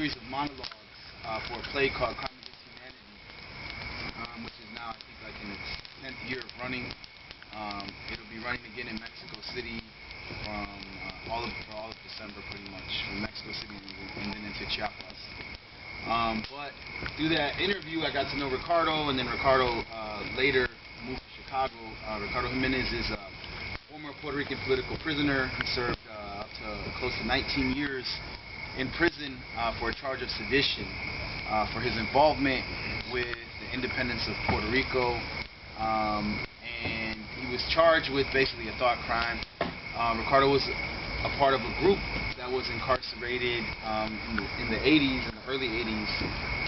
series of monologues for a play called Comrade, which is now, I think, like in its 10th year of running. It'll be running again in Mexico City for all of December, pretty much, from Mexico City and then into Chiapas. But through that interview, I got to know Ricardo, and then Ricardo later moved to Chicago. Ricardo Jimenez is a former Puerto Rican political prisoner. He served up to close to 19 years in prison for a charge of sedition for his involvement with the independence of Puerto Rico. And he was charged with basically a thought crime. Ricardo was a part of a group that was incarcerated in the 80s, in the early 80s,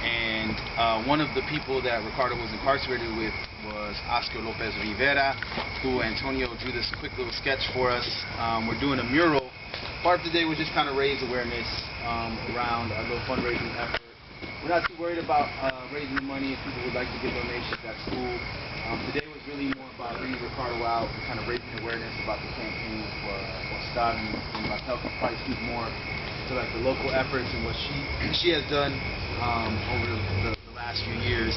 and one of the people that Ricardo was incarcerated with was Lopez Rivera, who Antonio drew this quick little sketch for us. We're doing a mural. Part of the day was just kind of raise awareness around our little fundraising effort. We're not too worried about raising the money. If people would like to give donations, that's cool. Today was really more about bringing Ricardo out and kind of raising awareness about the campaign for Scott, and Raquel can probably speak more to like the local efforts and what she has done over the last few years.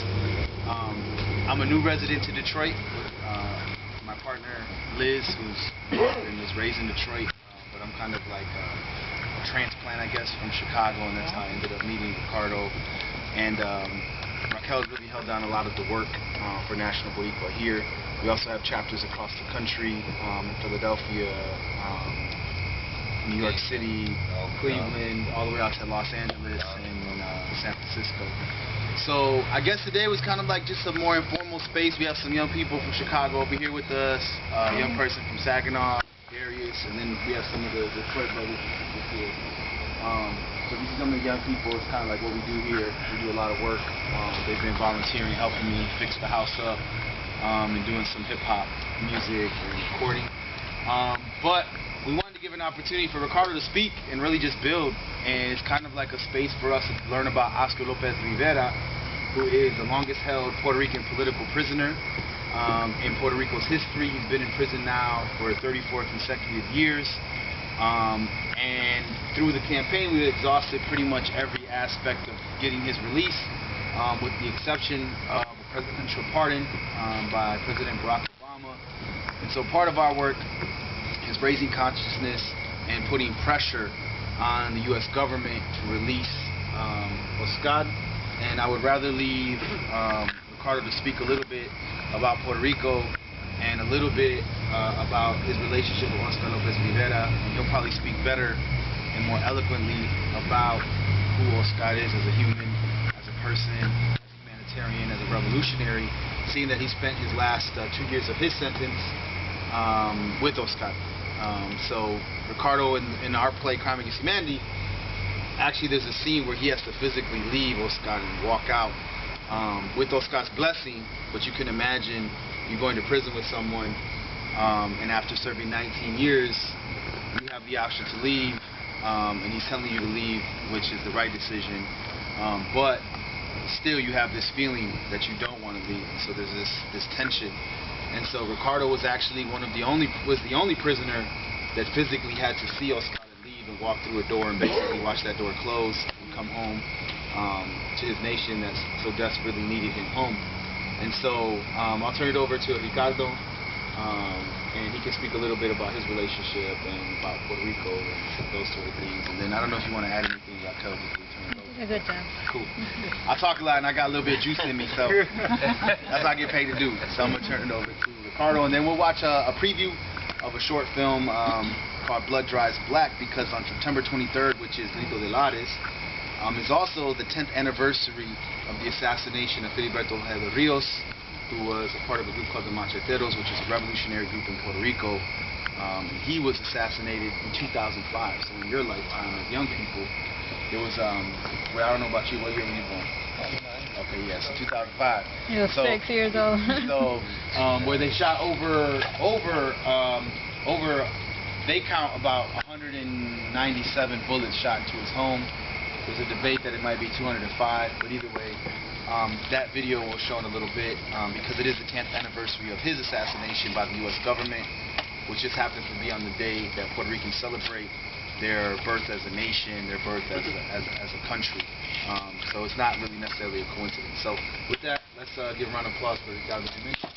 I'm a new resident to Detroit. My partner Liz, who's was raised in Detroit, but I'm kind of like a transplant, I guess, from Chicago, and that's how I ended up meeting Ricardo. And Raquel has really held down a lot of the work for National Boricua here. We also have chapters across the country, in Philadelphia, New York City, Cleveland, all the way out to Los Angeles and San Francisco. So I guess today was kind of like just a more informal space. We have some young people from Chicago over here with us, a young person from Saginaw, Darius, and then we have some of the Detroit brothers and sisters here. So these are some of the young people. It's kind of like what we do here. We do a lot of work. They've been volunteering, helping me fix the house up, and doing some hip-hop music and recording. But we wanted to give an opportunity for Ricardo to speak and really just build. And it's kind of like a space for us to learn about Lopez Rivera, who is the longest-held Puerto Rican political prisoner in Puerto Rico's history. He's been in prison now for 34 consecutive years. And through the campaign, we exhausted pretty much every aspect of getting his release, with the exception of a presidential pardon by President Barack Obama. And so part of our work is raising consciousness and putting pressure on the U.S. government to release Oscar. And I would rather leave Ricardo to speak a little bit about Puerto Rico and a little bit about his relationship with Oscar Lopez Rivera. He'll probably speak better and more eloquently about who Oscar is as a human, as a person, as a humanitarian, as a revolutionary, seeing that he spent his last 2 years of his sentence with Oscar. So Ricardo, in our play Crime Against Humanity, actually there's a scene where he has to physically leave Oscar and walk out with Oscar's blessing, but you can imagine you're going to prison with someone, and after serving 19 years, you have the option to leave, and he's telling you to leave, which is the right decision, but still you have this feeling that you don't want to leave, and so there's this tension. And so Ricardo was actually the only prisoner that physically had to see Oscar leave and walk through a door and basically watch that door close and come home to his nation that so desperately needed him home. And so I'll turn it over to Ricardo, and he can speak a little bit about his relationship and about Puerto Rico and those sort of things. And then I don't know if you want to add anything, Raquel, before we turn it over. You did a good job. Cool. I talk a lot and I got a little bit of juice in me, so that's what I get paid to do. So I'm going to turn it over to Ricardo, and then we'll watch a preview of a short film called Blood Dries Black, because on September 23rd, which is Grito de Lares, is also the 10th anniversary of the assassination of Ojeda-Rios, who was a part of a group called the Macheteros, which is a revolutionary group in Puerto Rico. He was assassinated in 2005, so in your lifetime as young people, it was, well, I don't know about you, what year were you born? Okay, yeah, so 2005. He was 6 years old. So, where they shot they count about 197 bullets shot into his home. There's a debate that it might be 205, but either way, that video will show in a little bit, because it is the 10th anniversary of his assassination by the U.S. government, which just happens to be on the day that Puerto Ricans celebrate their birth as a nation, their birth as a country. So it's not really necessarily a coincidence. So with that, let's give a round of applause for Ricardo Jimenez.